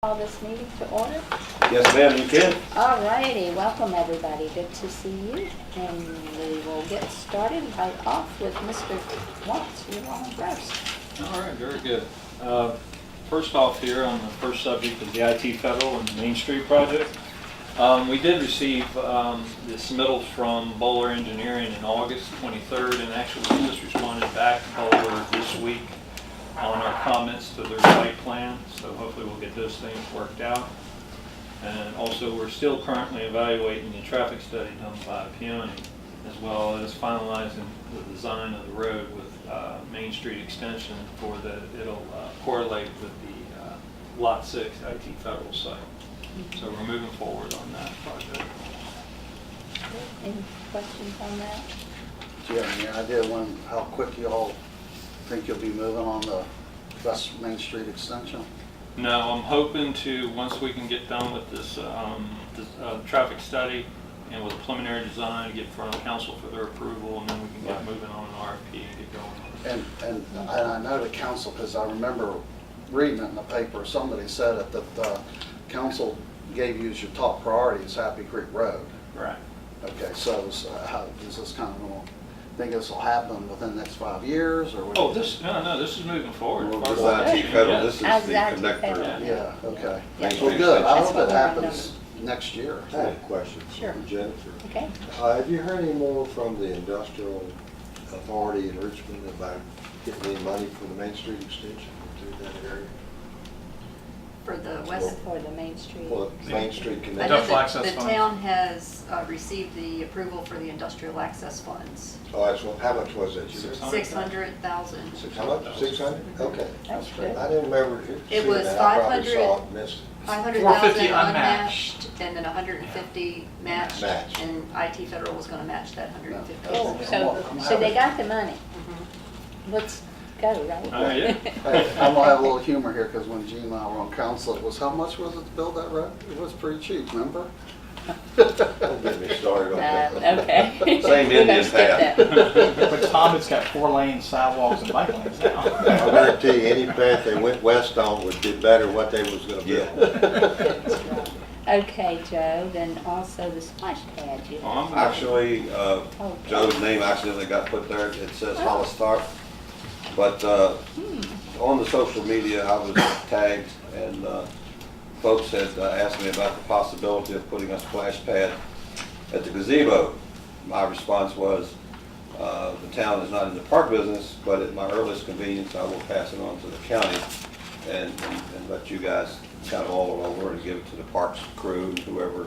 Call this meeting to order. Yes, ma'am, you can. All righty, welcome everybody. Good to see you. And we will get started right off with Mr. Waltz. You're on first. All right, very good. First off here on the first subject of the IT Federal and Main Street project. We did receive the submittals from Bowler Engineering in August 23rd, and actually we just responded back to Bowler this week on our comments to their site plan, so hopefully we'll get those things worked out. And also we're still currently evaluating the traffic study done by Peony, as well as finalizing the design of the road with Main Street extension for that it'll correlate with the Lot 6 IT Federal site. So we're moving forward on that project. Any questions on that? Do you have any idea how quick you all think you'll be moving on the West Main Street extension? No, I'm hoping to, once we can get done with this, traffic study and with a preliminary design, get in front of council for their approval, and then we can get moving on an RFP and get going. And I know the council, because I remember reading it in the paper, somebody said it, that the council gave you as your top priority is Happy Creek Road. Right. Okay, so how is this kind of, think this will happen within the next 5 years, or? Oh, this is moving forward. This is IT Federal, this is the Exactly. connector. Yeah, okay. Yeah. Well, good, I That's hope what it we're happens next year. I have a question Sure. for Jennifer. Okay. Have you heard any more from the industrial authority in Richmond about getting any money for the Main Street extension into that area? For the west, For the Main Street. For the Main Street I connection? know Industrial access the funds. town has received the approval for the industrial access funds. Oh, that's what, how much was that? You know? 600,000. How much? 600? Okay. That's good. I didn't remember It seeing was that. I probably 500. saw it, missed it. 500,000 450 unmatched, and then 150 matched, Matched. and IT Federal was going to match that 150. Oh, so they got the money. Mhm. Let's go, right? Yeah. Hey, I'm gonna have a little humor here, because when Gene and I were on council, it was, how much was it to build that road? It was pretty cheap, remember? Don't get me started on that. Okay. Same We're gonna Indian skip path. that. But Tom, it's got 4 lanes, sidewalks, and bike lanes now. I guarantee you, any path they went west on would be better what they was gonna build. Okay, Joe, then also the splash pad. You have. Actually, Joe's name accidentally got put there. It says Hollistar. But on the social media, I was tagged, and folks had asked me about the possibility of putting a splash pad at the gazebo. My response was, the town is not in the park business, but at my earliest convenience, I will pass it on to the county and let you guys kind of all over and give it to the parks crew and whoever.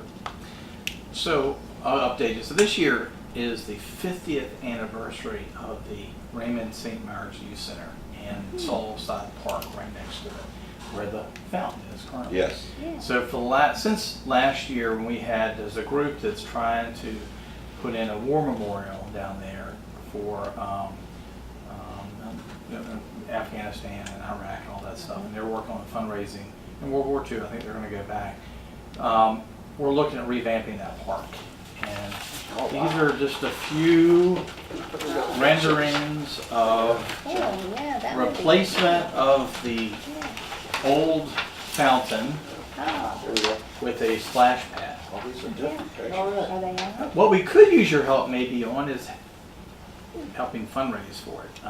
So I'll update you. So this year is the 50th anniversary of the Raymond St. Mary's Youth Center and Solside Park right next to it, where the fountain is currently. Yes. Yeah. So for since last year, when we had, there's a group that's trying to put in a war memorial down there for Afghanistan and Iraq and all that stuff, and they're working on fundraising. In World War II, I think they're going to go back. We're looking at revamping that park, and these are just a few renderings of Oh, yeah, that would be. replacement of the old fountain Oh, with a splash pad. All these are different yeah. pictures. Are they on? What we could use your help maybe on is helping fundraise for it.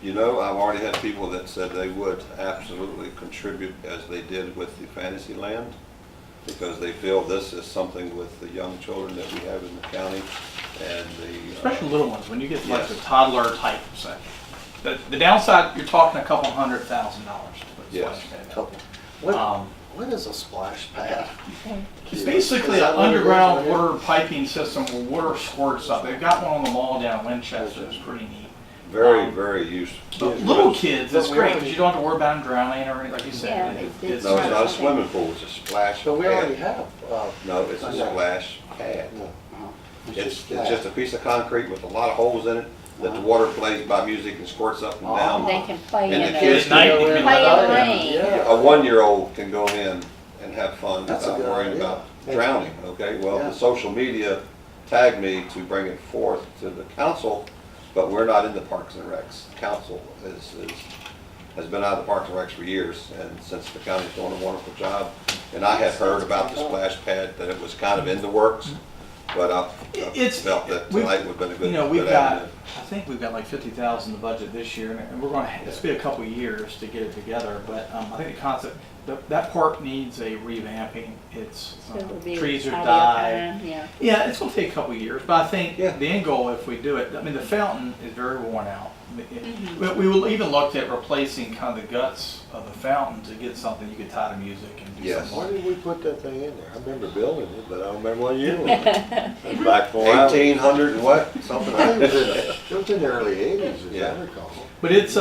You know, I've already had people that said they would absolutely contribute as they did with the Fantasyland, because they feel this is something with the young children that we have in the county and the... Especially little ones, when you get like the Yes. toddler type set. The downside, you're talking a couple $100,000 to put a Yes. splash pad. Couple. What is a splash pad? It's basically Is an that what it is underground right here? water piping system where water squirts up. They've got one on the mall down in Winchester. It's pretty neat. Very, very useful. But little kids, it's But we great already- because you don't have to worry about them drowning or anything, like you Yeah, said. it's No, it's not a Okay. swimming pool, it's a splash So we already pad. have. No, it's a Okay. splash pad. Uh-huh. It's just a piece of concrete with a lot of holes in it that the water plays by music and squirts up and down. They can play And in the the kids At night, you can Play let in the out. rain. Yeah. A 1-year-old can go in and have fun That's a without good worrying idea. about drowning, okay? Well, Yeah. the social media tagged me to bring it forth to the council, but we're not in the Parks and Recs. Council is has been out of the Parks and Recs for years, and since the county's doing a wonderful job, and I had heard about the splash pad, that it was kind of in the works, but I felt that tonight would have been a good, You know, we've good got, avenue. I think we've got like 50,000 in the budget this year, and we're going to, it's been a couple of years to get it together, but I think the concept, that park needs a revamping. It's, So it would be trees are ideal dying. time, yeah. Yeah, it's going to take a couple of years, but I think Yeah. the end goal, if we do it, I mean, the fountain is very worn out. We will even looked at replacing kind of the guts of the fountain to get something you could tie to music and do Yes. Why something. did we put that thing in there? I remember building it, but I don't remember what year it was. It was back for 1800 and what, something I like think it that. was in the early 80s, as Yeah. I recall. But it's,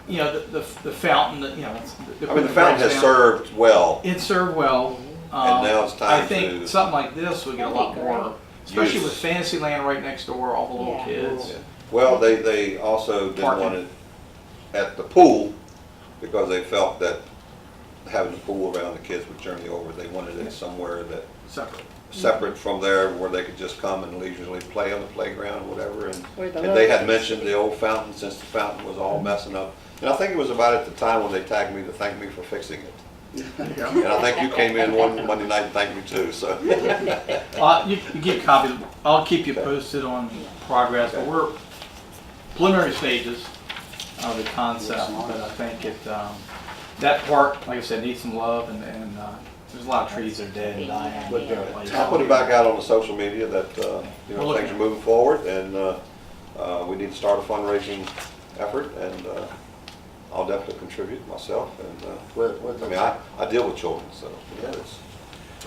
you know, the fountain, you know, it's. I mean, the fountain has served well, It served well. And now it's time I think to- something like this would get a That'd lot be more, great. especially Use. with Fantasyland right next door, all the little Yeah. kids. Yeah. Well, they also didn't Parking. want it at the pool, because they felt that having the pool around, the kids would journey over. They wanted it somewhere that Separate. separate from there, where they could just come and leisurely play on the playground or whatever. Where the And they little had kids mentioned sit. the old fountain, since the fountain was all messing up. And I think it was about at the time when they tagged me to thank me for fixing it. And I think you came in one Monday night and thanked me too, so. You get copies, I'll keep you posted on progress, but we're preliminary stages of the concept, but I think it, that park, like I said, needs some love, and there's a lot of trees that are dead and dying. But They're replaced. I'll put it back out on the social media that, you know, We'll things look are moving forward, and we need to start a fundraising effort, and I'll definitely contribute myself, and, With I mean, I deal with children, so, you know, it's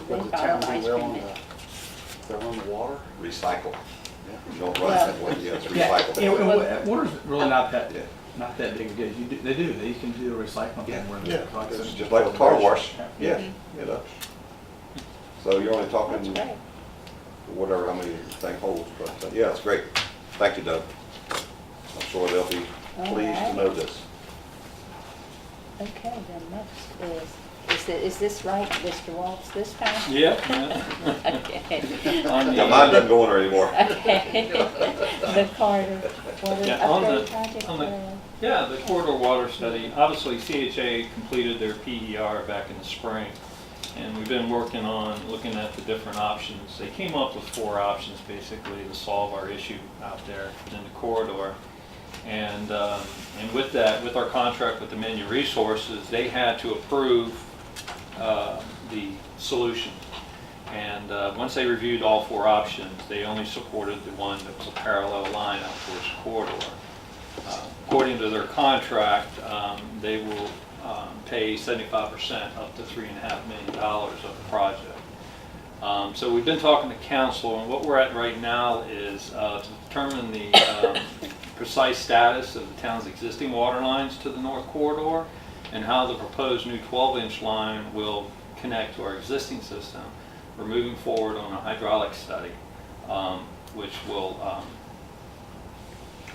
Would the They town follow be ice willing cream. to throw in the water? recycle. You don't run Well- that way, yeah, it's Yeah, recycle. and water's really not that big a deal. They can do the recycling Yeah. thing where Yeah. they collect It's it. just like a car wash, Yeah. yeah, you know. So you're only That's talking great. whatever, how many the thing holds, but, yeah, it's great. Thank you, Doug. I'm sure they'll be pleased to know this. Okay, then next is this right, Mr. Waltz, this time? Yeah. Okay. On Yeah, mine doesn't go in there anymore. Okay. The Carter water Yeah, on upgrade the- project. on the- Yeah, the corridor water study, obviously CHA completed their PER back in the spring, and we've been working on looking at the different options. They came up with 4 options basically to solve our issue out there in the corridor. And with that, with our contract with Dominion Resources, they had to approve the solution. And once they reviewed all 4 options, they only supported the one that was a parallel line out towards the corridor. According to their contract, they will pay 75% up to $3.5 million of the project. So we've been talking to council, and what we're at right now is to determine the precise status of the town's existing water lines to the north corridor, and how the proposed new 12-inch line will connect to our existing system. We're moving forward on a hydraulic study, which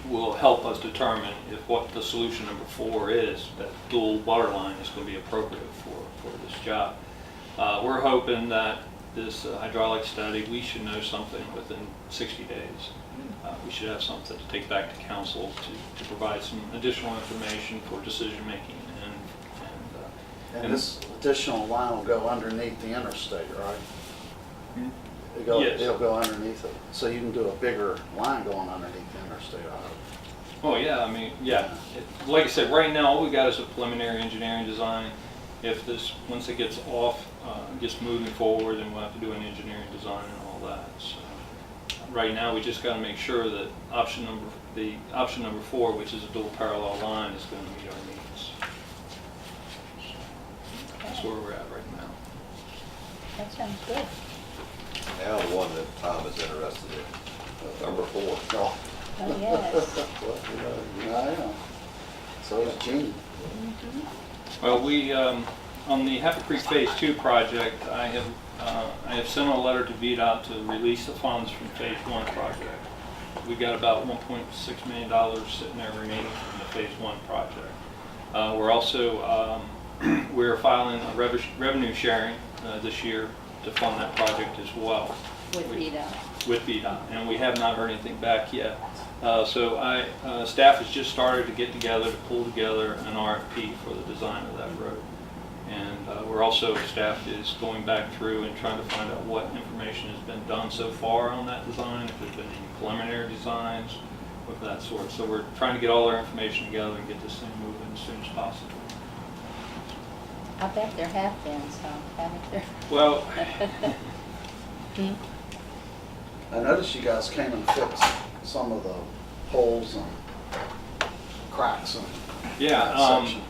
will help us determine if what the solution number 4 is, that dual water line is going to be appropriate for this job. We're hoping that this hydraulic study, we should know something within 60 days. We should have something to take back to council to provide some additional information for decision making. And this additional line will go underneath the interstate, right? Yes. It'll go underneath it. So you can do a bigger line going underneath the interstate, I hope. Oh, yeah, I mean, yeah. Like I said, right now, all we got is a preliminary engineering design. If this, once it gets off, gets moving forward, then we'll have to do an engineering design and all that. So right now, we just got to make sure that option number 4, which is a dual parallel line, is going to meet our needs. That's where we're at right now. That sounds good. Now the one that Tom is interested in, number 4. Oh, yes. Well, you know, I know. So is Gene. Well, we, on the Happy Creek Phase 2 project, I have sent a letter to VDOT to release the funds from Phase 1 project. We got about $1.6 million sitting there remaining from the Phase 1 project. We're also, we're filing a revenue sharing this year to fund that project as well. With VDOT. With VDOT, and we have not heard anything back yet. Staff has just started to get together to pull together an RFP for the design of that road. And we're also, staff is going back through and trying to find out what information has been done so far on that design, if there's been any preliminary designs of that sort. So we're trying to get all our information together and get this thing moving as soon as possible. I bet there have been some, haven't there? Well, I noticed you guys came and fixed some of the holes and cracks and yeah, that section.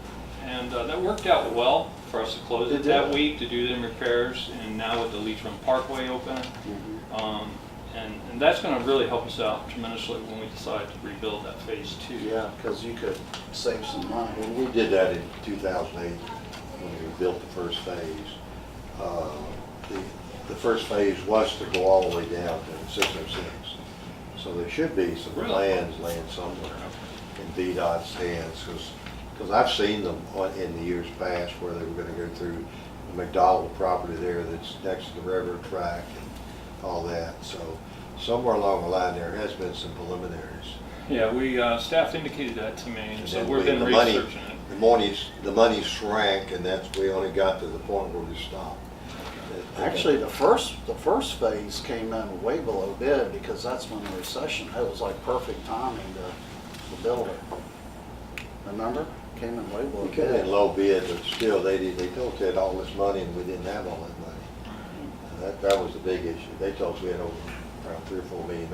and that worked out well for us to close it It that did. week to do them repairs, and now with the Leach Run Parkway open, Mhm. and that's going to really help us out tremendously when we decide to rebuild that phase 2. Yeah, because you could save some money. When we did that in 2008, when we built the first phase, the first phase was to go all the way down to 606. So there should be some Really? plans laying somewhere in VDOT's hands, because I've seen them in the years past where they were going to go through the McDonald property there that's next to the railroad track and all that. So somewhere along the line there has been some preliminaries. Yeah, we staff indicated that to me, and so then we've been the money- researching it. The money shrank, and we only got to the point where we stopped. Actually, the first phase came in way below bid because that's when the recession, it was like perfect timing to build it. Remember? Came in way below We came in bid. low bid, but still, they told us we had all this money, and we didn't have all that money. That was the big issue. They told us we had over around $3 or $4 million,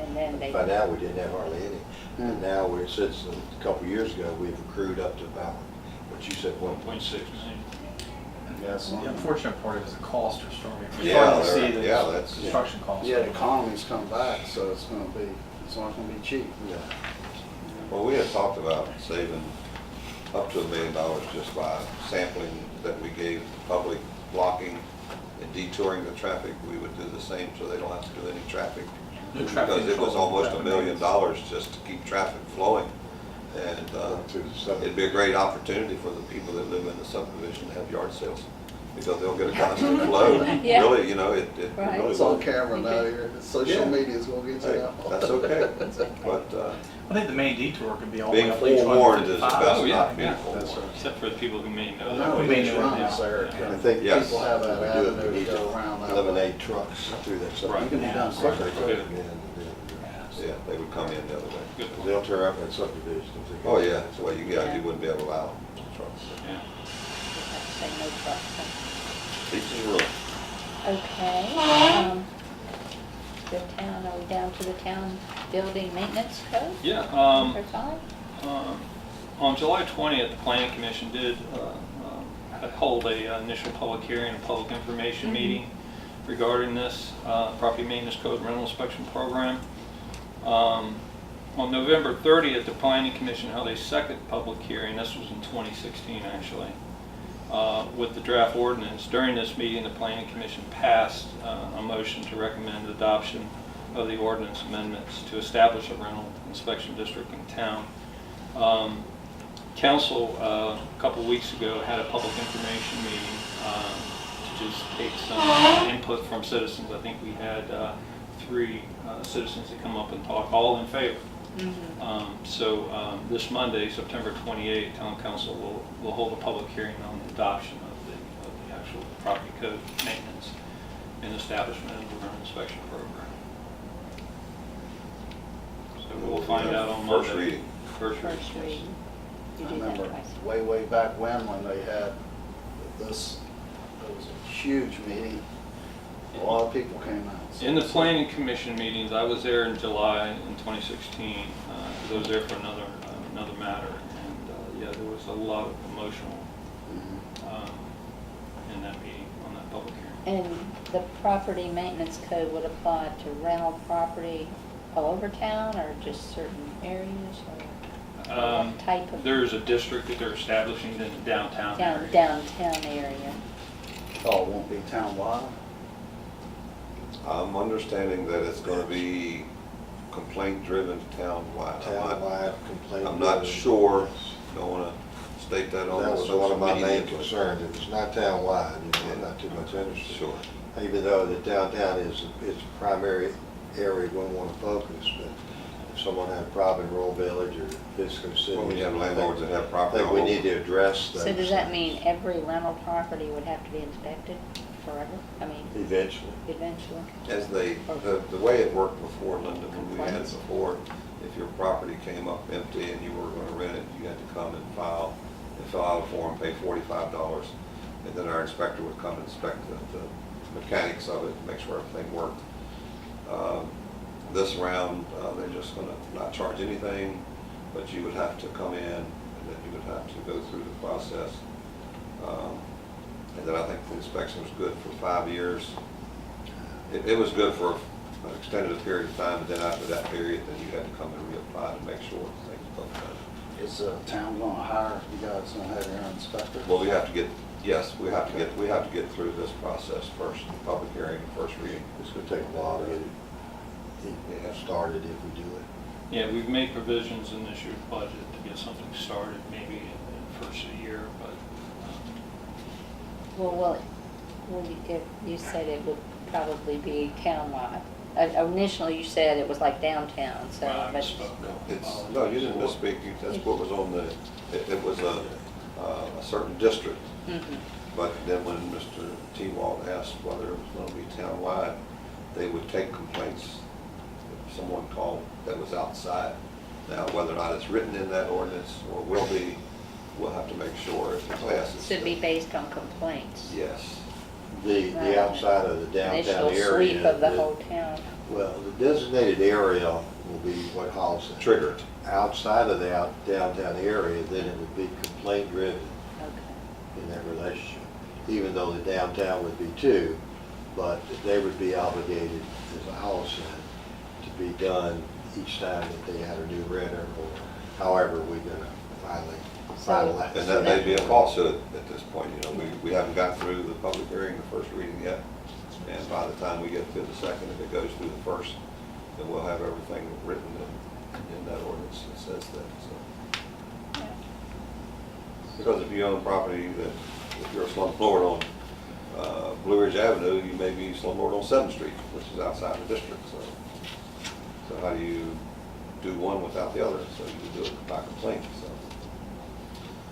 And then they. by now, we didn't have hardly any. And Hmm. now, since a couple of years ago, we've accrued up to about, what you said, 1.6 million. Yes. The unfortunate part is the costs are starting. We're Yeah, starting to see yeah, the that's- construction costs. Yeah, the economy's come back, so it's not gonna be cheap. Yeah. Well, we had talked about saving up to $1 million just by sampling that we gave the public, blocking and detouring the traffic. We would do the same so they don't have to do any traffic. No traffic Because it was control, almost traffic $1 million maintenance. just to keep traffic flowing. And Through the summer. it'd be a great opportunity for the people that live in the subdivision to have yard sales, because they'll get a constant flow. Yeah. Really, it Right. really It's on will. camera now, social Yeah. media's gonna get you Hey, out. that's okay. But I think the main detour could be all the way being up to forewarned is 255. best Oh, yeah, not to be yeah. forewarned. Except for the people who may know No, that. we we may just know run now. this there. Yeah. I think Yes. People have that we do it, avenue we to need go to around that way. eliminate trucks through that Right. You can be done subdivision. quicker. Right. Yeah, they would come in the other way. Good. They'll tear up that subdivision. if they go. Oh, yeah, well, you wouldn't be able to allow trucks. Yeah. Say no trucks, huh? Each is rural. Okay, the town, are we down to the town building maintenance code? Yeah, Number 5? on July 20th, the Planning Commission did hold a initial public hearing, a public information meeting regarding this property maintenance code rental inspection program. On November 30th, the Planning Commission held a second public hearing, this was in 2016 actually, with the draft ordinance. During this meeting, the Planning Commission passed a motion to recommend adoption of the ordinance amendments to establish a rental inspection district in town. Council, a couple weeks ago, had a public information meeting to just take some input from citizens. I think we had 3 citizens that come up and talk, all in favor. So this Monday, September 28th, Town Council will hold a public hearing on the adoption of the actual property code maintenance and establishment of the rental inspection program. So we'll find out on Monday. First reading. First First reading. reading. You I did that remember twice. way back when they had this, it was a huge meeting. A lot of people came out. In the Planning Commission meetings, I was there in July in 2016, because I was there for another matter, and yeah, there was a lot of emotional in that meeting, on that public hearing. And the property maintenance code would apply to rental property all over town, or just certain areas, or what type of There's a district that they're establishing in the downtown area. downtown area? Oh, it won't be townwide? I'm understanding that it's going to be complaint-driven townwide. Townwide complaint. I'm not sure, don't want to state that on That the was social one of my media, main but- concerns. If it's not townwide, I'm not too much interested. Sure. Even though the downtown is a primary area we want to focus, but if someone had a problem in Royal Village or Bisco City. Well, we have landlords that have I property. think we all need over. to address those. So does that mean every rental property would have to be inspected forever? I mean, Eventually. eventually? As the way it worked before, Linda, when we had it before, if your property came up empty and you were gonna rent it, you had to come and fill out a form, pay $45, and then our inspector would come and inspect the mechanics of it, make sure everything worked. This round, they're just gonna not charge anything, but you would have to come in, and then you would have to go through the process. And then I think the inspection was good for 5 years. It was good for an extended period of time, and then after that period, then you had to come and reapply to make sure things looked done. Is the town gonna hire, you guys gonna have your own inspector? Well, we have to get through this process first, the public hearing, first reading. It's gonna take a while to get it started if we do it. Yeah, we've made provisions in this year's budget to get something started, maybe in the first of the year, but Well, if you said it would probably be townwide. Initially, you said it was like downtown, so. I but- misspoke. No, you didn't misspeak, that's what was on it was a certain district. Mhm. But then when Mr. T-Walt asked whether it was going to be townwide, they would take complaints if someone called that was outside. Now, whether or not it's written in that ordinance or will be, we'll have to make sure if it passes. Should be based on complaints. Yes. The outside of the downtown Initial area. sweep of the the- whole town. Well, the designated area will be what Hall said. Triggered. Outside of the downtown area, then it would be complaint driven Okay. in that relationship. Even though the downtown would be too, but they would be obligated, as Hall said, to be done each time that they had a new renter or however we're gonna finalize. And that may be a falsehood at this point, we haven't got through the public hearing, the first reading yet. And by the time we get to the second, if it goes through the first, then we'll have everything written in that ordinance that says that, so. Because if you own property if you're a slumlord on Blue Ridge Avenue, you may be slumlord on 7th Street, which is outside the district, so how do you do one without the other? So you do it by complaint, so.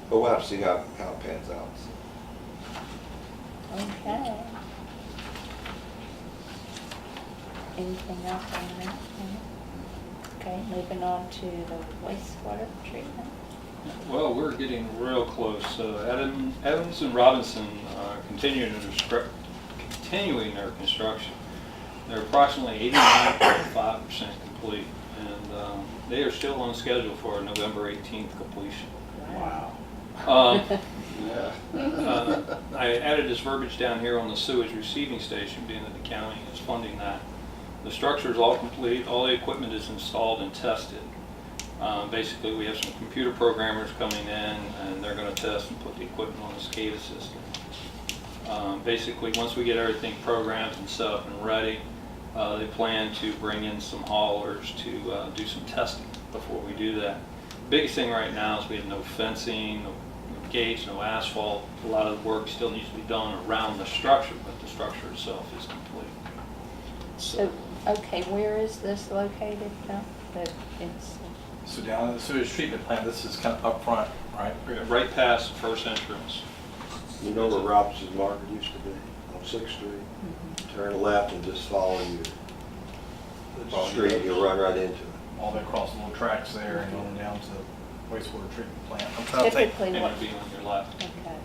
But we'll have to see how it pans out. Okay. Anything else on that? Okay, moving on to the wastewater treatment. well, we're getting real close. Evans and Robinson are continuing their construction. They're approximately 89.5% complete, and they are still on schedule for a November 18th completion. Wow. I added this verbiage down here on the sewage receiving station, being that the county is funding that. The structure is all complete, all the equipment is installed and tested. Basically, we have some computer programmers coming in, and they're going to test and put the equipment on the SCADA system. Basically, once we get everything programmed and set up and ready, they plan to bring in some haulers to do some testing before we do that. Biggest thing right now is we have no fencing, no gates, no asphalt. A lot of the work still needs to be done around the structure, but the structure itself is complete. So, okay, where is this located now? It's, So down in the sewage treatment plant, this is kind of up front, right? Right past the first entrance. You know where Robinson's Market used to be, on 6th Street? Turn left and just follow the street, you'll run right into it. All the way across the little tracks there and going down to the wastewater treatment plant. I'm trying to think. typically And what, it'll be on your left. okay.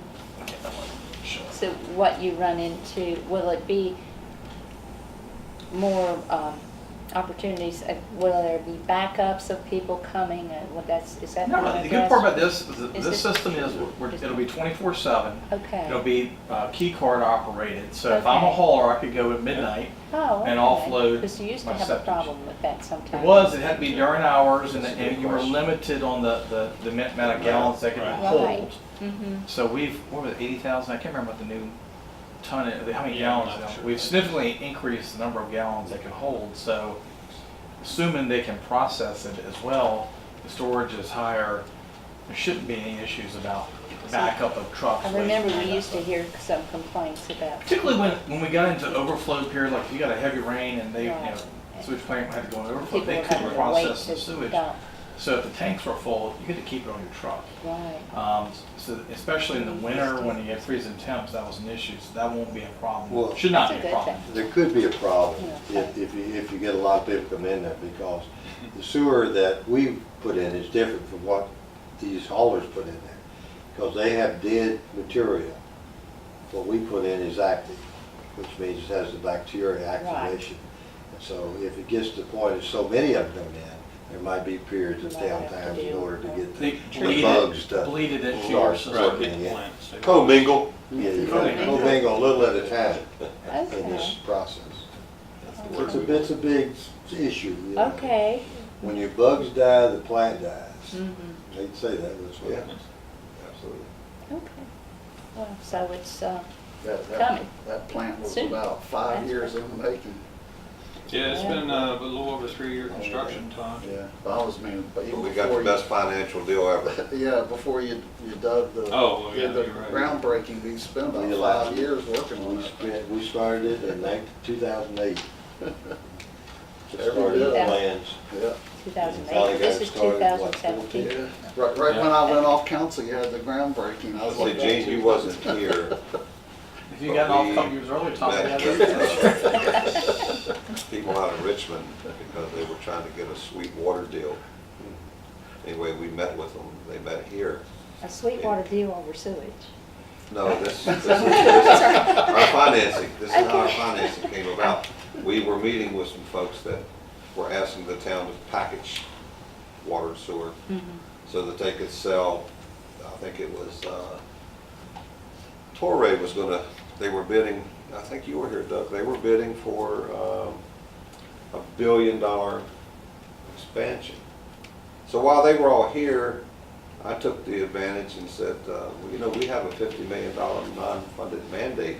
Okay, that one. Sure. So what you run into, will it be more opportunities, will there be backups of people coming, and is that? No, being the good part about addressed? this, Is this it- system is, it'll be 24/7. Okay. It'll be key card operated, so if I'm a Okay. hauler, I could go at midnight. Oh, and okay. offload Because you used to my have a septic. problem with that sometimes. It had to be during hours, and you were limited on the amount of gallons they could Right. hold. Mm-hmm. So what was it, 80,000? I can't remember what the new ton, how many Yeah, I'm gallons. not now. sure. We've significantly increased the number of gallons they can hold, so assuming they can process it as well, the storage is higher, there shouldn't be any issues about backup of trucks. I remember waiting, we that used to stuff. hear some complaints about. Particularly when we got into overflow period, like you got a heavy rain and they, Right. sewage plant had to go over, but People they were couldn't having to wait process the to sewage. dump. So if the tanks were full, you had to keep it on your truck. Right. So especially in the winter when you get freezing temps, that was an issue, so that won't be a problem. Well, Should not That's be a a good problem. There could be a problem Yeah. if you get a lot of people come in there, because the sewer that we put in is different from what these haulers put in there. Because they have dead material. What we put in is active, which means it has the bacteria activation. And so if it gets to the point that so many of them come in, there might be periods of You might have to downtime in do- order to get They the bugs to bleeded it to start your system. working in. Co-mingle. Yeah, you gotta co-mingle a little at a time in this Okay. process. It's a big issue. you know. Okay. When your bugs die, the plant dies. Mhm. I hate to say that, but it's what Yeah. happens. Absolutely. Okay. Well, so it's, That coming. That plant was Soon. about 5 That's years right. in the making. Yeah, it's been a little over 3-year construction time. Yeah, I was mean, but even We got the before best financial deal ever. yeah, before you dug the, Oh, well, yeah, did the you're right. groundbreaking, we spent about We allowed- 5 years working on it. We started it in 2008. Just Every started the bit. plans. Yeah, 2008. This is 2017. yeah. Right when I went off council, you had the groundbreaking. I was See, like, Gene, you wasn't here. If you got off a couple years early, Tom, Met you with, had people out of Richmond because they were trying to get a sweet water deal. Anyway, we met with them. They met here. A Sweetwater deal over sewage. No, this is our financing. This is how our financing came about. We were meeting with some folks that were asking the town to package water and sewer so that they could sell, I think it was, Torrey was gonna, they were bidding, I think you were here, Doug, they were bidding for $1 billion expansion. So while they were all here, I took the advantage and said, well, you know, we have a $50 million non-funded mandate.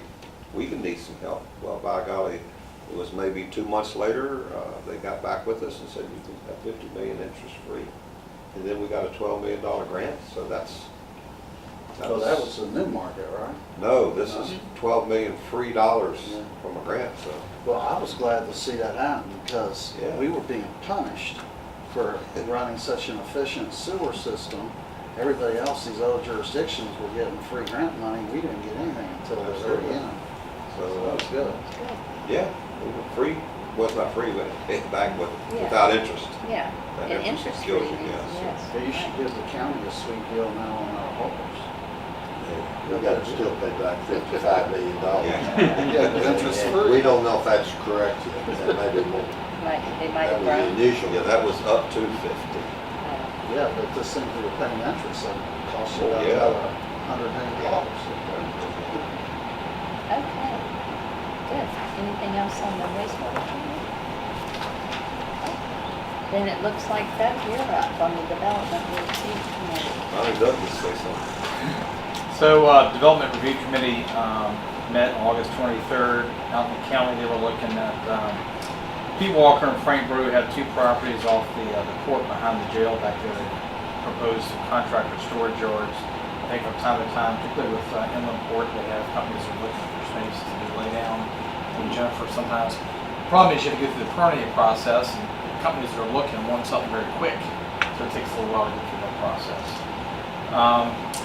We can need some help. Well, by golly, it was maybe 2 months later, they got back with us and said, you can have $50 million interest-free. And then we got a $12 million grant, so that's. oh, that was the new market, right? No, this is $12 million free dollars from a grant, so. Well, I was glad to see that happen because Yeah. we were being punished for running such an efficient sewer system. Everybody else, these other jurisdictions were getting free grant money. We didn't get anything until the very Absolutely. end. So that So, was good. yeah, we were free. Well, it's not free, but it back with, Yeah. without interest. Yeah, That and interest interest kills free, you, yes. yes. Yeah, you should give the county a sweet deal now on our haulers. We gotta still pay back $55 million. Yeah, but interest And free. we don't know if that's correct yet. That may be more. They might That have was the grown. initial. Yeah, that was up to 50. Yeah, but this thing we were paying interest, so it cost you Oh, about yeah. $100 million. Okay, good. Anything else on the wastewater treatment? Then it looks like Doug, you're up on the development review committee. Ronnie Douglas say something. So, Development Review Committee met August 23rd out in the county. They were looking at, Pete Walker and Frank Brew had 2 properties off the court behind the jail back there. They proposed to contract for storage yards. I think from time to time, particularly with inland port, they have companies that are looking for spaces to lay down. And Jennifer, sometimes, the problem is you have to go through the permitting process, and companies that are looking want something very quick, so it takes a little while to get through that process.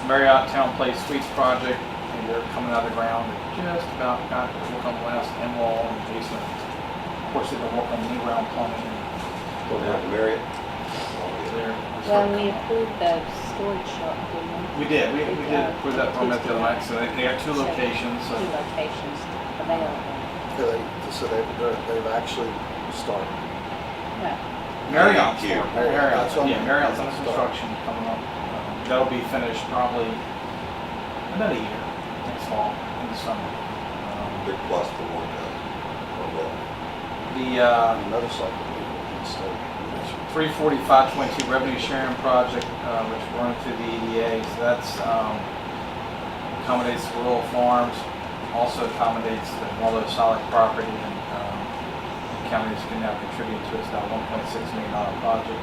Marriott Town Place Suites project, and they're coming out of the ground. They just about got to work on the last end wall and basement. Of course, they've been working on the ground plumbing. Go down to Marriott. There. Well, we approved the storage shop, didn't we? We did approve that permit the other night, so they have 2 locations. So 2 locations available. So they've actually started. No, Marriott's Here. Marriott's, That's what yeah, I'm- Marriott's under construction coming up. That'll be finished probably about a year, next fall, in the summer. Big plus for one guy. The Motorcycle people in the state. 34522 revenue sharing project, which we're running through the EDA, so that's accommodates rural farms, also accommodates the Waldo solid property, and counties can now contribute to it. It's about a $1.6 million project.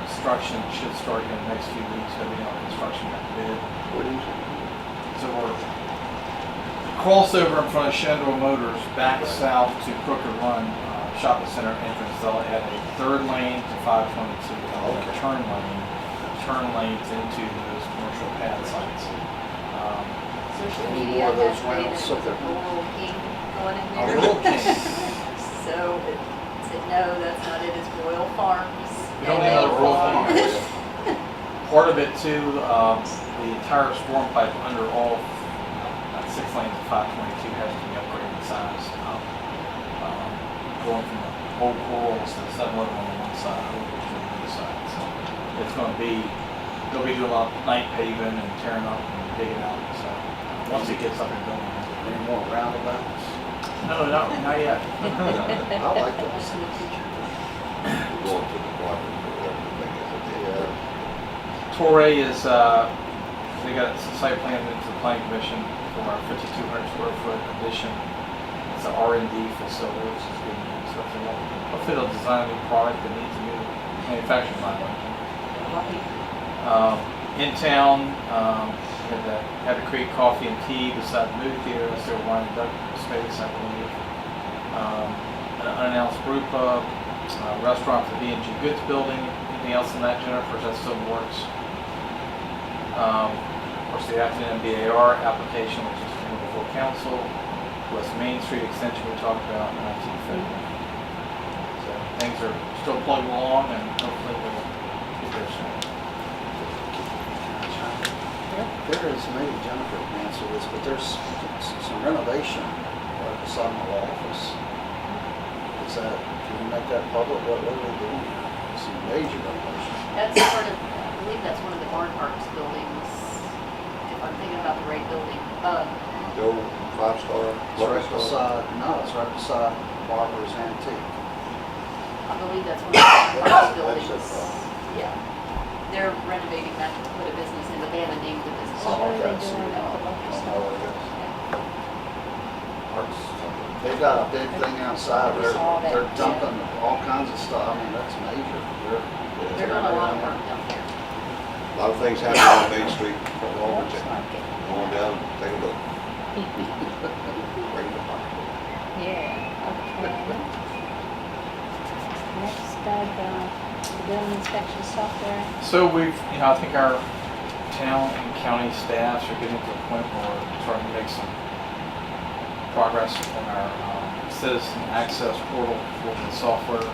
Construction should start in the next few weeks. Everything on construction got bid. What is it? So we're crossover in front of Shendro Motors, back south to Crooked Run Shopping Center entrance. They'll add a third lane to 522, and a turn lanes into those commercial pad sites. Social Any media more of those has made it rounds with up a there? rural king going in A there. rural king. So it said, no, that's not it, it's Royal Farms. We don't need another rural farm. Farm. Part of it too, the entire storm pipe under all 6 lanes of 522 has to be upgraded in size. Going from the old corals to the 711 on one side over to the other side. So it's going to be, they'll be doing a lot of night paving and tearing up and digging out. So once it gets up and going. Any more roundabouts? No, not yet. I like those. That's in the future. We're going to the water, everything is at the Torrey is, they got some site plans into the planning commission for our 5,200 square foot addition. It's an R&D facility, which is good news. Hopefully they'll design a new product that needs a new manufacturing line. In town, had to create coffee and tea beside the movie theater. That's their wine and duck space, I believe. An unannounced brew pub, restaurant for the B&G Goods building. Anything else in that, Jennifer? Is that still in the works? Of course, the afternoon MBAR application, which is coming before council. West Main Street extension we talked about, and IT Federal. So things are still plugging along, and hopefully we'll get there soon. There is, maybe Jennifer can answer this, but there's some renovation right beside my law office. Is that, can you make that public? What are they doing? Some major renovation. That's part of, I believe that's one of the Barnhart's buildings, if I'm thinking about the right building. The old 5-star, It's right beside, no, it's right beside Barbara's Antique. I believe that's one of the Barnhart's buildings. That's Yeah. They're renovating that to put a business in, but they haven't named the business. So what are they okay, so doing you at the know. liquor I store? know it is. Arts, something. They've got a big thing outside. Saw that, They're yeah. dumping all kinds of stuff. I mean, that's major. They're doing a lot of work down there. A lot of things happen on Main Street, for Waltz, Looks like it. go on down, take a look. Bring the park. Yeah, okay. Next, Doug, the building inspection software. So I think our town and county staffs are getting to the point where we're starting to make some progress on our citizen access portal for the software.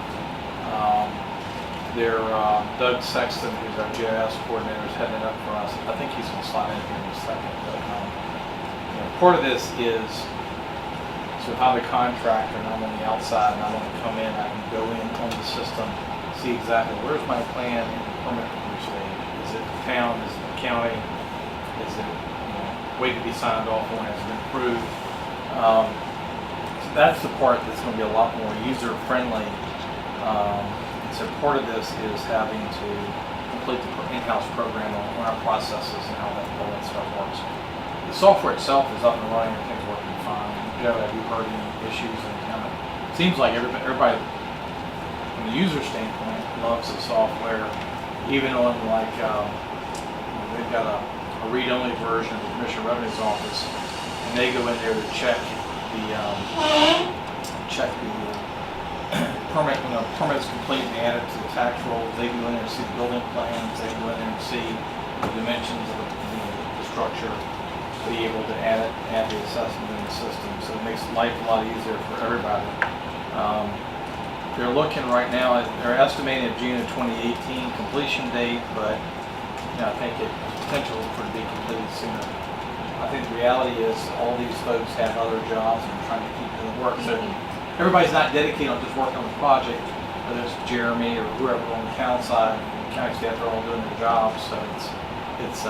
Doug Sexton, who's our GIS coordinator, is heading it up for us. I think he's going to slide in here in a second. But, part of this is so how the contractor, and I'm on the outside, and I want to come in, I can go in on the system, see exactly where's my plan in the permit review stage. Is it the town? Is it the county? Is it waiting to be signed off on? Has it been approved? So that's the part that's going to be a lot more user friendly. So part of this is having to complete the in-house program on our processes and how all that stuff works. The software itself is up and running, everything's working fine. Joe, have you heard any issues? And it seems like everybody, from the user standpoint, loves the software. Even on they've got a read-only version of the Commissioner Revenue's office, and they go in there to check the permit. When a permit's complete and they add it to the tax roll, they go in there and see the building plans. They go in there and see the dimensions of the structure. Be able to add the assessment in the system, so it makes life a lot easier for everybody. They're looking right now at, they're estimating a June of 2018 completion date, but I think it potential for it to be completed sooner. I think the reality is all these folks have other jobs and are trying to keep doing work. So everybody's not dedicated on just working on the project, whether it's Jeremy or whoever on the town side, the county staff are all doing their jobs. So it's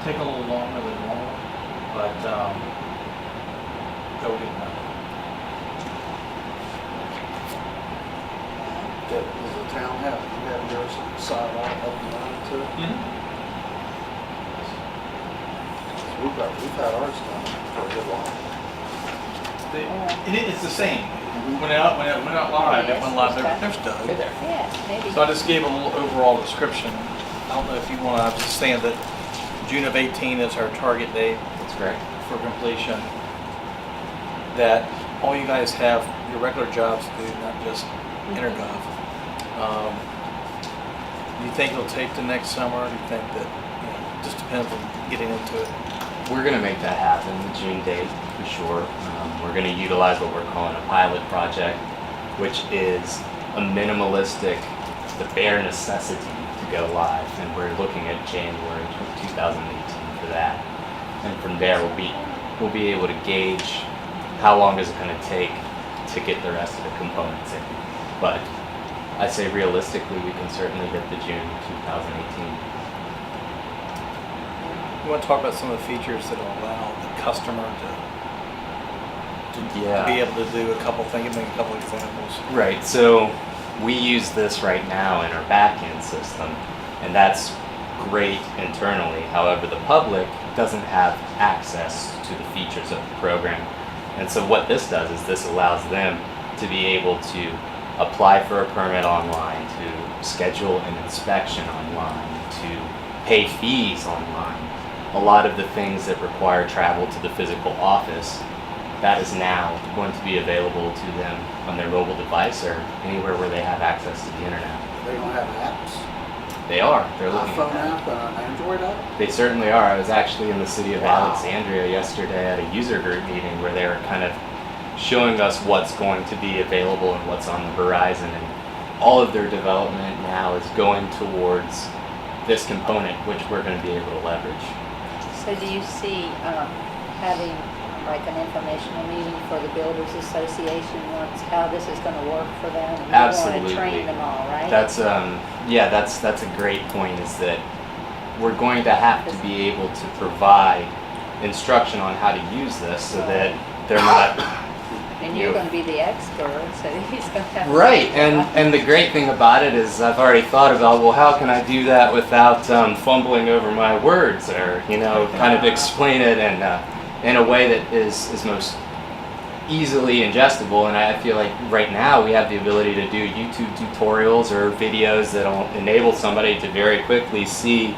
taking a little longer than normal, but they'll get done. Does the town have, you have yours side out up and running too? We've had ours done for a good while. It's the same. When it went out live, it went live. There's Doug. Yeah, maybe. So I just gave them a little overall description. I don't know if you want to understand that June of 18 is our target date. That's great. For completion. that all you guys have your regular jobs to do, not just intergov. Do you think it'll take the next summer? Do you think that, just depends on getting into it? We're going to make that happen, the June date for sure. We're going to utilize what we're calling a pilot project, which is a minimalistic, the bare necessity to go live, and we're looking at January 2018 for that. And from there, we'll be able to gauge how long is it going to take to get the rest of the components in. But I say realistically, we can certainly hit the June 2018. You want to talk about some of the features that will allow the customer to Yeah. be able to do a couple things, give me a couple examples. Right, so we use this right now in our back-end system, and that's great internally. However, the public doesn't have access to the features of the program. And so what this does is this allows them to be able to apply for a permit online, to schedule an inspection online, to pay fees online. A lot of the things that require travel to the physical office, that is now going to be available to them on their mobile device or anywhere where they have access to the internet. They don't have apps? They are. They're looking iPhone at app and an Android app? They certainly are. I was actually in the city of Wow. Alexandria yesterday at a user group meeting where they were kind of showing us what's going to be available and what's on the horizon. And all of their development now is going towards this component, which we're going to be able to leverage. So do you see having like an informational meeting for the Builders Association once how this is going to work for them? And you want Absolutely. to train them all, right? That's that's a great point, is that we're going to have to be able to provide instruction on how to use this so that they're not and you're going to be the expert, so he's going to have to right. train them. And the great thing about it is I've already thought about, well, how can I do that without fumbling over my words, or kind of explain it in a way that is most easily ingestible. And I feel like right now we have the ability to do YouTube tutorials or videos that'll enable somebody to very quickly see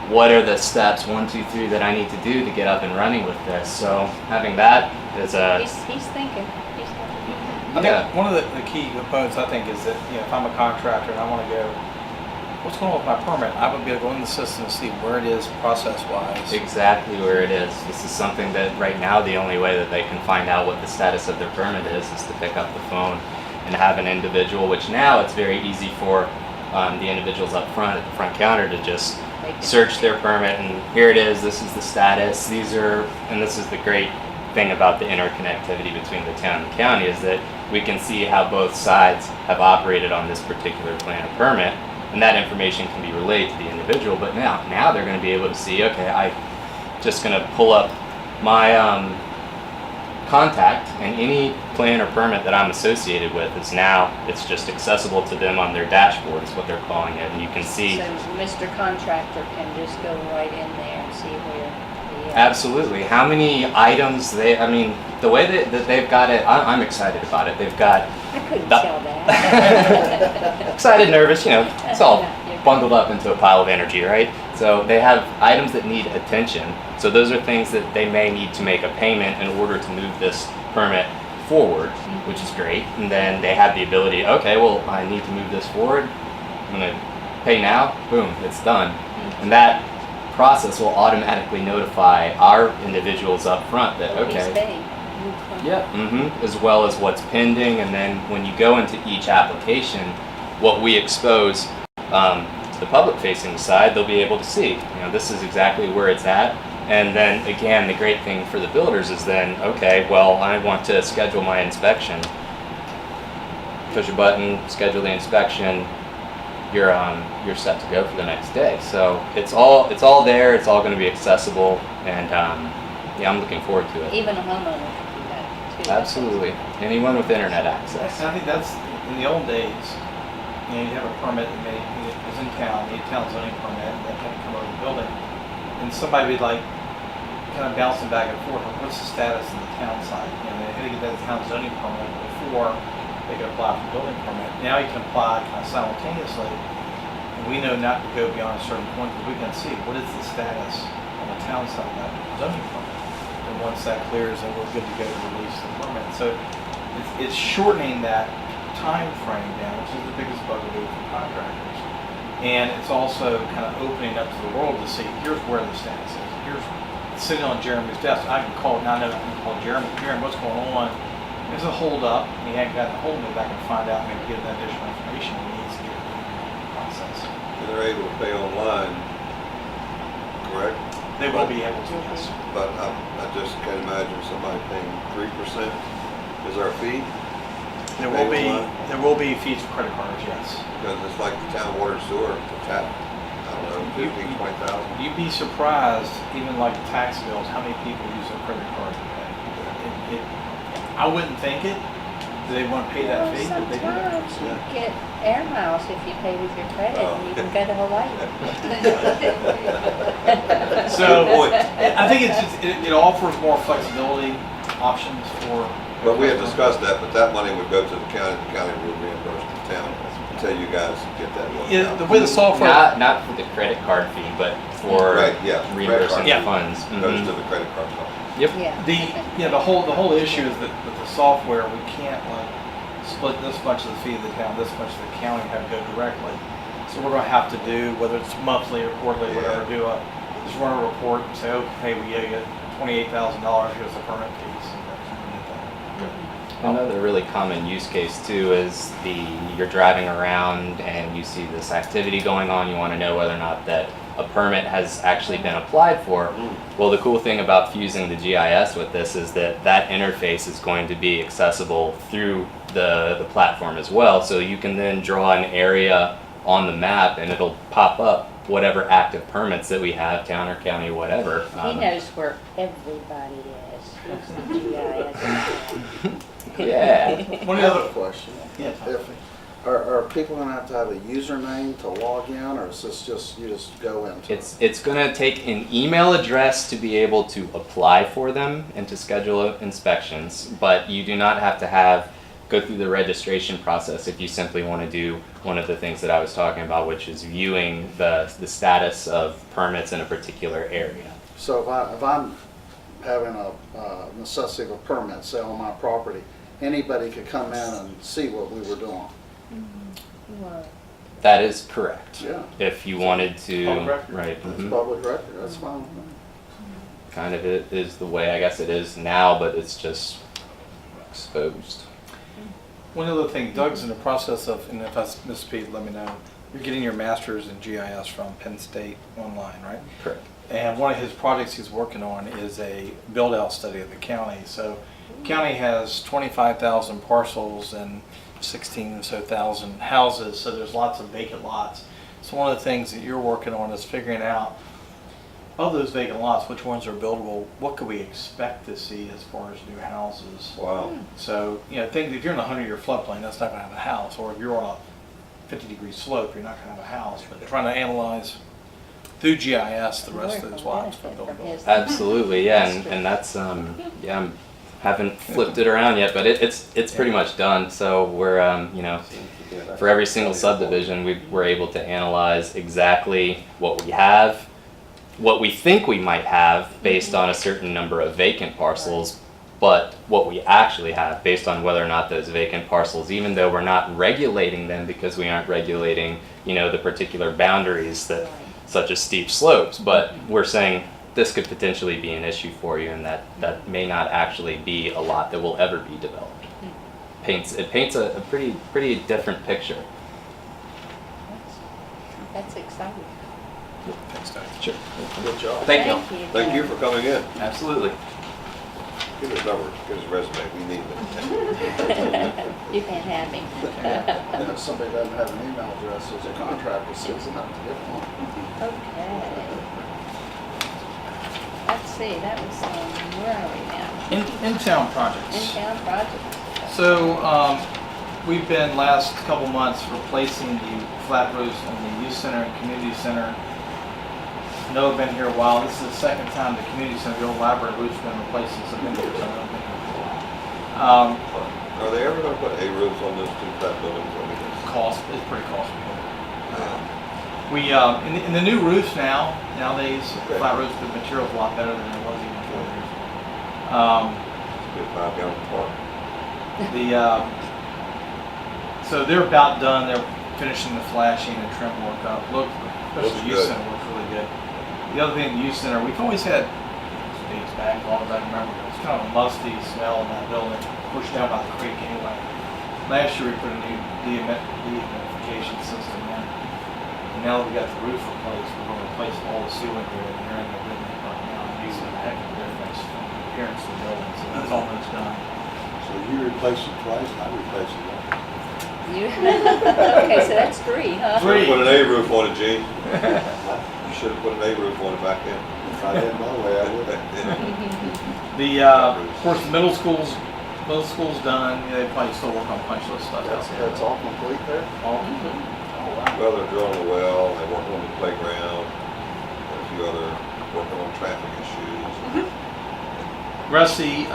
what are the steps 1, 2, 3 that I need to do to get up and running with this. So having that is a He's thinking. He's thinking. I think one of the key components, I think, is that if I'm a contractor and I want to go, what's going on with my permit? I would be able to go in the system and see where it is process-wise. exactly where it is. This is something that right now the only way that they can find out what the status of their permit is to pick up the phone and have an individual, which now it's very easy for the individuals up front at the front counter to just search their permit, and here it is, this is the status, and this is the great thing about the interconnectivity between the town and the county, is that we can see how both sides have operated on this particular plan of permit, and that information can be relayed to the individual. But now they're going to be able to see, okay, I'm just going to pull up my contact, and any plan or permit that I'm associated with is now, it's just accessible to them on their dashboard is what they're calling it, and you can see. So Mr. Contractor can just go right in there and see where he is. Absolutely. How many items the way that they've got it, I'm excited about it. They've got I couldn't tell that. excited, nervous, it's all bundled up into a pile of energy, right? So they have items that need attention. So those are things that they may need to make a payment in order to move this permit forward, which is great. And then they have the ability, okay, well, I need to move this forward. I'm going to pay now. Boom, it's done. And that process will automatically notify our individuals up front that, okay. He's paid. Yeah, as well as what's pending, and then when you go into each application, what we expose to the public-facing side, they'll be able to see, this is exactly where it's at. And then again, the great thing for the builders is then, okay, well, I want to schedule my inspection. Push a button, schedule the inspection. You're set to go for the next day. So it's all there. It's all going to be accessible, and I'm looking forward to it. Even a homeowner can do that too. Absolutely. Anyone with internet access. I think that's, in the old days, you have a permit that is in town, the town zoning permit, and they have to come over the building. And somebody would kind of bouncing back and forth, what's the status of the town side? They had to get that town zoning permit before they could apply for the building permit. Now you can apply kind of simultaneously, and we know not to go beyond a certain point, because we can see what is the status on the town side of that zoning permit. And and once that clears, then we're good to go to release the permit. So it's shortening that time frame down, which is the biggest bugaboo for contractors. And it's also kind of opening up to the world to see, here's where the status is. Here's sitting on Jeremy's desk. I can call, now I know I can call Jeremy. Jeremy, what's going on? There's a hold up. He hadn't gotten a hold of it. I can find out, maybe get that additional information he needs to get it in the process. And they're able to pay online, correct? They will be able to, yes. But I just can't imagine somebody paying 3%. Is there a fee? There will be fees for credit cards, yes. Because it's like the town water and sewer, the tap, I don't know, 15, 20,000. You'd be surprised, even like tax bills, how many people use their credit card to pay. I wouldn't think it. Do they want to pay that fee? But they do. Sometimes you get air miles if you pay with your credit, and you can go to Hawaii. So Good point. I think it offers more flexibility options for. But we had discussed that, but that money would go to the county would reimburse the town until you guys get that worked Yeah, out. the way the software. Not for the credit card fee, but for Right, yeah, reimbursing credit the funds. Goes to the credit card company. Yep. Yeah. The whole issue is that with the software, we can't like split this much of the fee of the town, this much of the county, have to go directly. So we're gonna have to do, whether it's monthly or quarterly, whatever, just run a report and say, okay, we owe you $28,000, here's the permit fees. Another really common use case too is you're driving around and you see this activity going on, you want to know whether or not that a permit has actually been applied for. Well, the cool thing about fusing the GIS with this is that interface is going to be accessible through the platform as well, so you can then draw an area on the map and it'll pop up whatever active permits that we have, town or county, whatever. He knows where everybody is. That's the GIS. Yeah. One I of have the a question. Yeah. If, are people gonna have a username to log in, or is this just, you just go into it? It's going to take an email address to be able to apply for them and to schedule inspections, but you do not have to go through the registration process if you simply want to do one of the things that I was talking about, which is viewing the status of permits in a particular area. So if I'm having a necessity of a permit, say on my property, anybody could come in and see what we were doing. Well, That is correct. Yeah. If you wanted to, Public record. right, It's mhm. public record, that's fine with me. Kind of it is the way I guess it is now, but it's just exposed. One other thing, Doug's in the process of, and if I misspeak, let me know, you're getting your master's in GIS from Penn State online, right? Correct. And one of his projects he's working on is a build-out study of the county. So county has 25,000 parcels and 16 or so thousand houses, so there's lots of vacant lots. So one of the things that you're working on is figuring out, of those vacant lots, which ones are buildable, what could we expect to see as far as new houses? Wow. So, think if you're in a 100-year floodplain, that's not going to have a house. Or if you're on a 50-degree slope, you're not going to have a house. But trying to analyze through GIS the rest of those lots for buildable. Absolutely, yeah, and that's I haven't flipped it around yet, but it's pretty much done. So we're for every single subdivision, we're able to analyze exactly what we have, what we think we might have based on a certain number of vacant parcels, but what we actually have based on whether or not those vacant parcels, even though we're not regulating them because we aren't regulating, the particular boundaries that, such as steep slopes, but we're saying this could potentially be an issue for you and that may not actually be a lot that will ever be developed. It paints a pretty different picture. That's exciting. Thanks, Doug. Sure. Good job. Thank you. Thank you for coming in. Absolutely. Give his number, give his resume, we need it. You can't have him. And if somebody doesn't have an email address, there's a contractor, so it's enough to get one. Okay. Let's see, that was, where are we now? In-town projects. In-town projects. So we've been last couple months replacing the flat roofs on the youth center and community center. Noah been here a while. This is the second time the community center, the old library roof's been replaced since I've been here. So I've been here for a while. Are they ever gonna put A-roofs on those two flat buildings? I mean, It's pretty costly. We in the new roofs nowadays, Okay. flat roofs, the material's a lot better than it was even 4 years ago. It's a good 5-gallon park. So they're about done. They're finishing the flashing and trim work up. Look, especially Looks the youth good. center looks really good. The other thing, the youth center, we've always had, dates back, long as I remember, it's kind of a musty smell in that building, pushed down by the creek anyway. Last year we put a new dehumidification system in. And now that we got the roof replaced, we're going to replace all the ceiling here and they're in the building right now. And these are a heck of a difference from the appearance of the building. So that's almost done. So you replace it twice, I replace it once. Okay, so that's 3, huh? Three. Put an A roof on it, Gene. You should have put an A roof on it back then. If I had my way, I would. Of course, the middle school's done. Yeah, they probably still work on punch list stuff out there. That's all complete there? All complete. Oh, wow. Well, they're drilling a well, they're working on the playground, and a few other, working on traffic issues. Rusty,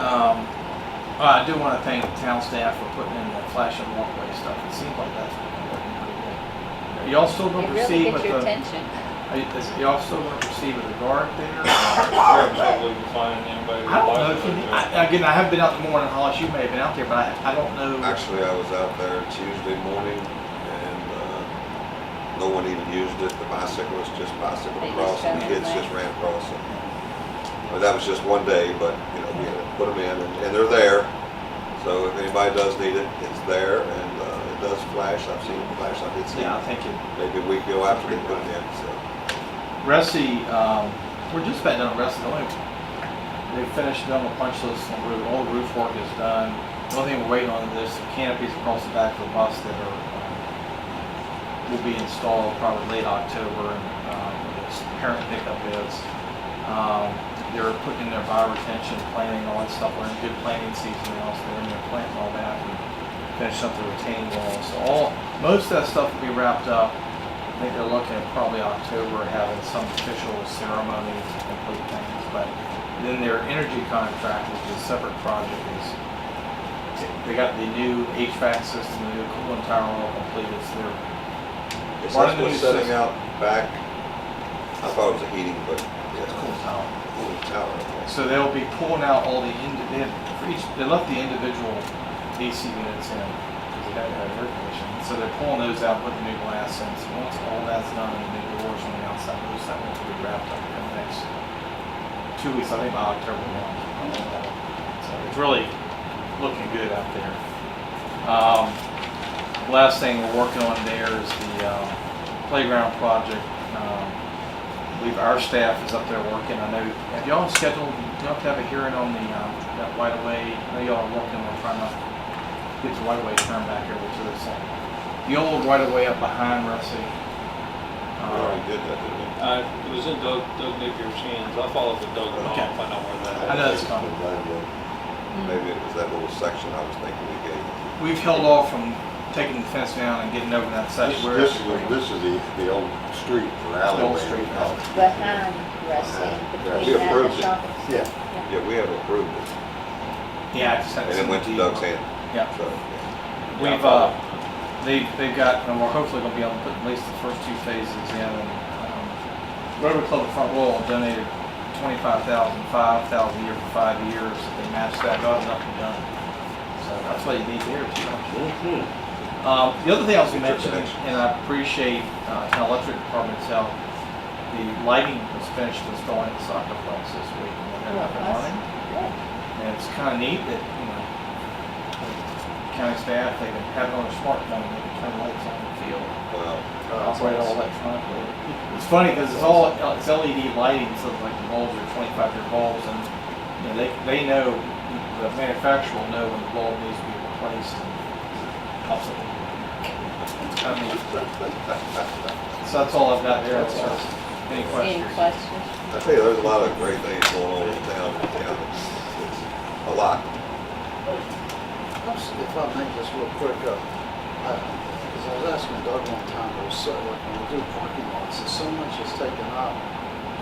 I do want to thank town staff for putting in the flashing walkway stuff. It seems like that's working pretty good. Are y'all still It going to really proceed gets with your the? attention. Is y'all still going to proceed with the guard there? We're probably finding anybody. I don't know if you. Again, I haven't been out the morning, Hollis. You may have been out there, but I don't know. Actually, I was out there Tuesday morning, and no one even used it. The bicyclists just bicycled They just across, and the drove kids in just ran across it. Well, that was just one day, but, you know, we had to put them in, and they're there. So if anybody does need it, it's there, and it does flash. I've seen it flash. I did see Yeah, I it think it. maybe a week ago after they put it in, so. Rusty, we're just about done with Rusty. They finished done the punch list on the roof. All the roof work is done. The only thing we're waiting on is the canopies across the back of the bus that are will be installed probably late October, and its parent pickup is. They're putting in their bioretention, planting, all that stuff. We're in good planting season now, so they're in there planting all that and finishing up the retaining walls. So most of that stuff will be wrapped up. I think they're looking at probably October, having some official ceremony to complete things. But then their energy contract, which is a separate project, is they got the new HVAC system, the new cooling tower all completed. So they're Is Part that of the what's new setting system. out back? I thought it was a heating, but it's a cooling tower. cooling tower. Okay. So they'll be pulling out all the they left the individual AC units in because they had to have air conditioning. So they're pulling those out, putting new glass in. So once all that's done and the new doors on the outside, those that will be wrapped up in the next 2 weeks. I think by October 1. So it's really looking good out there. Last thing we're working on there is the playground project. I believe our staff is up there working. I know, have y'all scheduled, do you have to have a hearing on the, that right of way? I know y'all are working, we're trying to get the right of way turned back over to us. The old right of way up behind Rusty. We already did that, didn't we? It was in Doug Napier's hands. I'll follow up with Doug tomorrow, Okay. find out where that I know it's coming. Maybe it was that little section I was thinking we gave. We've held off from taking the fence down and getting over that section. where This is the old street or alleyway. old street. Behind Rusty, We between that and approved the it. shopping. Yeah. Yeah, we have approved it, Yeah, I just had and it went to Doug's hand, Yeah. so. We've, they've got, and we're hopefully gonna be able to put at least the first 2 phases in. And Rotary Club of Front Royal donated $25,000, $5,000 a year for 5 years. They matched that, got it up and done. So that's what you need there too. The other thing I was gonna mention, and I appreciate town electric department's help, the lighting was finished installing at the soccer place this week. And they're up and running. And it's kind of neat that, you know, county staff, they can have it on their smartphone, they can turn lights on in the field, Well, operate all electronically. It's funny because it's LED lighting, so like the bulbs are 25-year bulbs, and you know, they know, the manufacturer will know when the bulb needs to be replaced and helps it. It's kind of neat. So that's all I've got there. Any questions? Any questions? I tell you, there's a lot of great things going on in town. It's a lot. If I may, just real quick, because I was asking Doug one time, there was so, like, when we do parking lots, so much is taken up,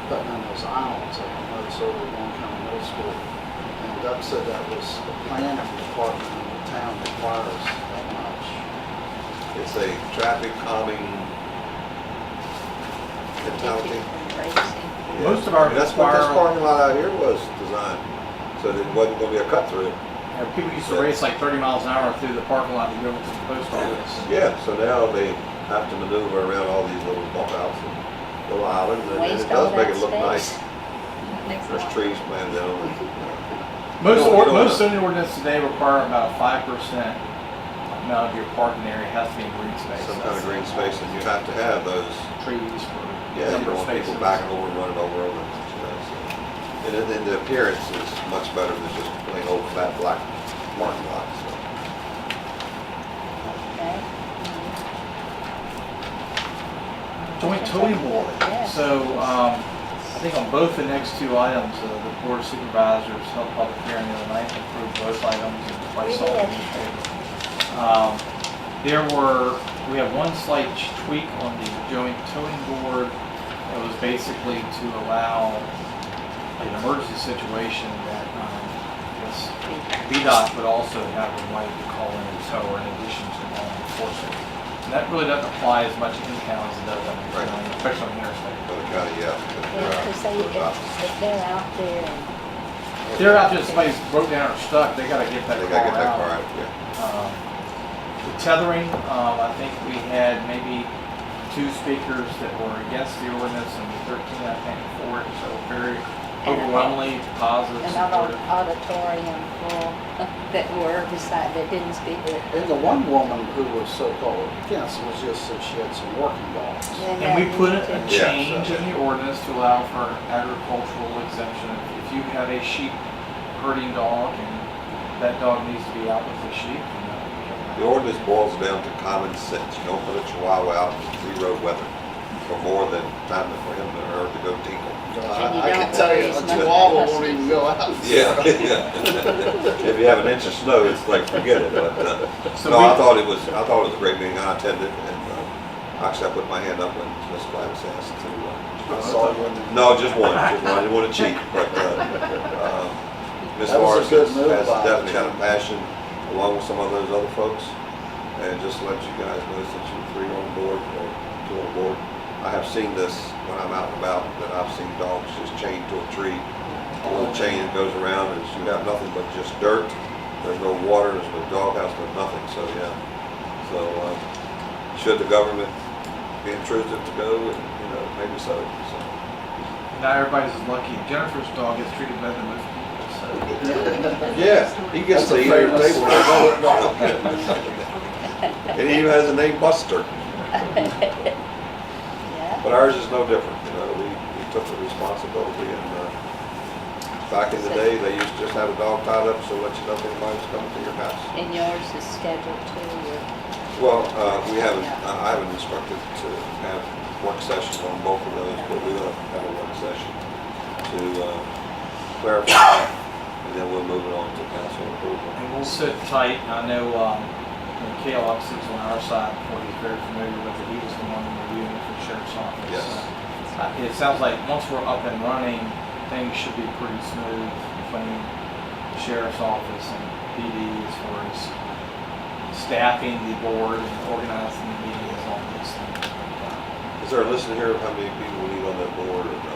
putting in those islands, like I noticed over at Long County Middle School. And Doug said that was the planning department in the town requires that much. It's a traffic calming mentality. Crazy. Most of our That's what this require- parking lot out here was designed. so that it wasn't gonna be a cut through. You know, people used to race like 30 miles an hour through the parking lot to go to the post office. Yeah, so now they have to maneuver around all these little bump outs and little islands, and it Waste all does make that it look nice. space. Makes a There's lot. trees planted in them. Most zoning ordinances today require about a 5% amount of your parking area has to be in green space. Some kind of green space, and you have to have those. Trees for Yeah, you number don't of want people spaces. backing over and running over them. You know, so. And the appearance is much better than just plain old flat black parking lot. So. Okay. Joint towing board. Yes. So, I think on both the next two items, the Board of Supervisors held a public hearing the other night and approved both items and placed all We in did. favor. We have one slight tweak on the joint towing board. It was basically to allow an emergency situation that, this VDOT would also have the right to call in a tower in addition to law enforcement. And that really doesn't apply as much in town as it does on the Right. county, especially on the interstate. For the county, yeah. Yeah, because if they're out there and If they're out there, somebody's broke down or stuck, they gotta get that They car gotta get that out. car out, yeah. The tethering, I think we had maybe 2 speakers that were against the ordinance and 13, I think, for it, so very overwhelmingly positive an support. auditorium full that were beside, that didn't speak it. And the one woman who was so-called against was just that she had some working dogs. And we put a Yeah, change so- in the ordinance to allow for agricultural exemption. If you have a sheep herding dog and that dog needs to be out with the sheep, The ordinance boils down to common sense. You don't put a chihuahua out in 3-road weather for more than time for him to, or to go tinkle. And you I don't can tell you, raise a much chihuahua custody. won't even go out. Yeah, yeah. If you have an inch of snow, it's like, forget it, but, So no, we- I thought it was a great meeting. I attended, and, actually I put my hand up when Ms. Glavis asked to, I saw you in the- no, just one. I didn't want to cheat, but, Ms. That was a Morris good has move by definitely her. had a passion, along with some of those other folks. And just to let you guys know, since you're 3 on board, or 2 on board, I have seen this when I'm out and about, that I've seen dogs just chained to a tree. A little chain that goes around, and you have nothing but just dirt. There's no water, there's no doghouse, there's nothing, so yeah. So, should the government be intrusive to go, and, maybe so. not everybody's as lucky. Jennifer's dog gets treated better than most people, so. Yeah, he gets to eat at the table. And he even has a name, Buster. Yeah. But ours is no different, we took the responsibility, and back in the day, they used to just have a dog tied up, so let you know if anybody's coming to your house. And yours is scheduled to your, Well, I haven't instructed to have work sessions on both of those, but we're gonna have a work session to clarify, and then we'll move it on to council approval. And we'll sit tight. I know, Kale obviously was on our side before, he's very familiar with it. He was the one reviewing it for the sheriff's office. Yes. It sounds like once we're up and running, things should be pretty smooth between the sheriff's office and PD as far as staffing the board and organizing the meetings, all these things. Is there a list in here of how many people we need on that board, or no?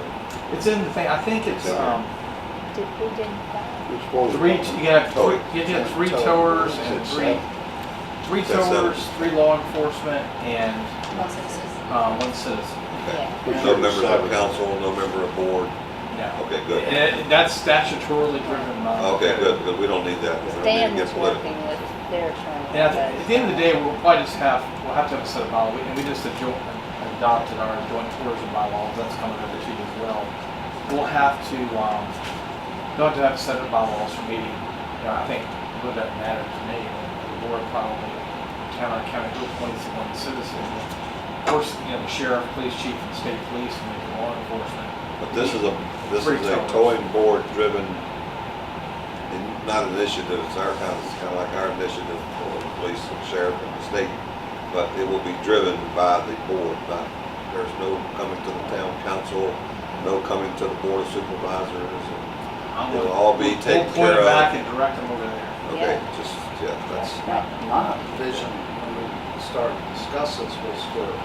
It's in the thing, I think it's, did we didn't buy? Which one? you have Towing. you have 3 towers and three That's towers, 3 law enforcement, and One citizen. 1 citizen. Okay. Yeah. No members of council, no member of board. No. Okay, good. And that's statutorily driven. Okay, good, because we don't need that. We don't need Stan to get was political. working with their attorney. And at the end of the day, we'll probably just have to have a set of bylaws, and we just adopted our joint tourism bylaws, that's coming over to you as well. We'll have to, don't have to have a set of bylaws for meeting. I think it really doesn't matter to me. The board probably, town or county who appoints one citizen. Of course, the sheriff, police chief, and state police, and the law enforcement. But this is a Three towers. towing board driven, not an initiative, it's our kind of like our initiative for the police and sheriff and the state, but it will be driven by the board, there's no coming to the town council, no coming to the board of supervisors, it'll all be taken We'll point care it back of. and direct them over there. Okay, Yeah. that's, Right. My vision when we started to discuss this was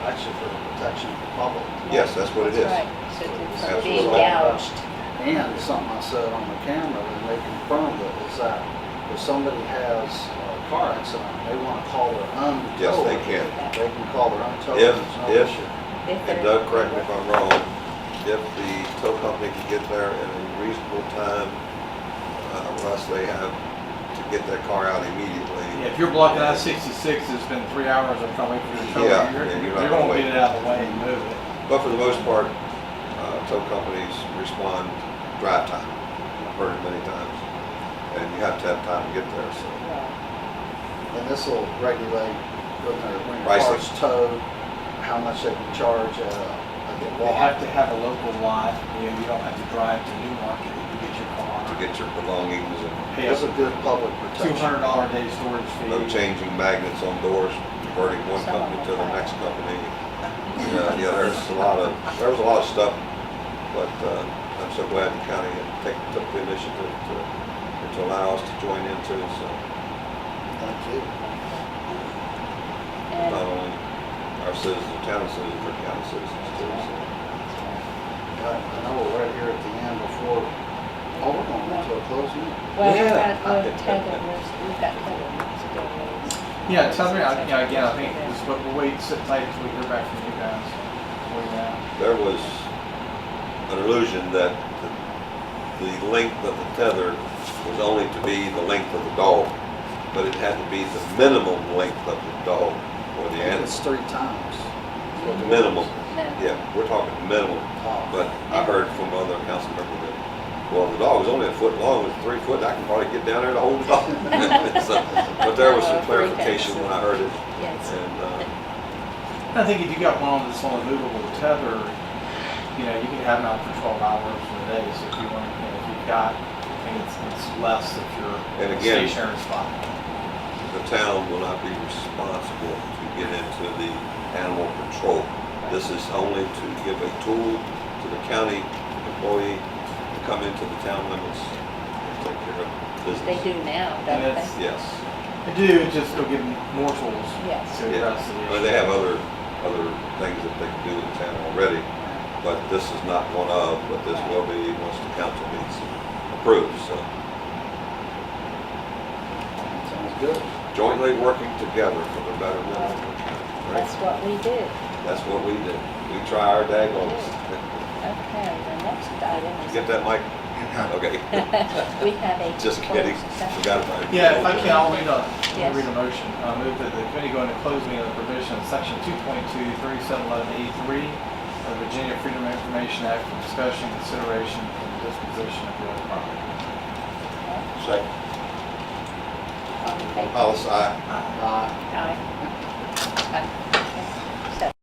actually for the protection of the public. yes, that's what it is. That's right, so it's Absolutely. being gouged. And something I said on the camera, and they confirmed it, is that if somebody has a car accident, they want to call their own tow. Yes, they can. They can call their own tow. If- There's no if- issue. And Doug, correct me if I'm wrong, if the tow company can get there in a reasonable time, unless they have to get their car out immediately. Yeah, if you're blocking I-66, it's been 3 hours of coming for your tow, Yeah, you're and you're not gonna gonna get it out of the way and move it. But for the most part, tow companies respond drive time. I've heard it many times. And you have to have time to get there, so. And this will regulate when your Pricing. car's towed, how much they can charge at the They have lot. to have a local lot, you know, you don't have to drive to Newmarket to get your car. To get your belongings and Pay It's a a good public protection. $200 a day storage fee. no changing magnets on doors, converting one company to the next company. Yeah, there was a lot of stuff, but I'm so glad the county took the initiative to allow us to join into, so Thank you. And not only our citizens, town citizens, but county citizens too, so. I know we're right here at the end before, oh, we're going into a closed meeting. well, we're Yeah. gonna go tether, we've got tether to go with. Yeah, Tethering, you know, again, I think this, but we'll wait, sit tight until we hear back from you guys. Wait now. There was an illusion that the length of the tether was only to be the length of the dog, but it had to be the minimum length of the dog or the animal. It's 3 times. Minimum, No. yeah, we're talking minimum. Oh. But I heard from other council members that, well, the dog is only a foot long, it's 3 foot, I can probably get down there to hold the dog. So, but there was some clarification when I heard it, Yes. and, I think if you got one that's on a movable tether, you know, you can have them out for 12 hours a day, so if you want, you know, if you've got, I think it's less if you're And in a again- stationary spot. the town will not be responsible to get into the animal control. This is only to give a tool to the county employee to come into the town limits and take care of business. They do now, And don't it's- they? Yes. They do, it's just they'll give them more tools Yes. to Yeah. address the I issue. mean, they have other things that they can do in town already, but this is not one of, but this will be once the council meets and approves, so. Sounds good. Jointly working together for the betterment of the county. Right? That's what we did. That's what we do. We try our daggons. Okay, the next item is. Get that, Mike? Okay. We have a. Just kidding. closed session. Forgot about it. Yeah, if I can, I'll read Yes. a motion. Move that the committee go into closed meeting of the provision of section 2.2, 3711E3 of the Virginia Freedom of Information Act for discussion, consideration, and disposition of real property. Second. All in favor? Hollis, aye. Aye. Aye.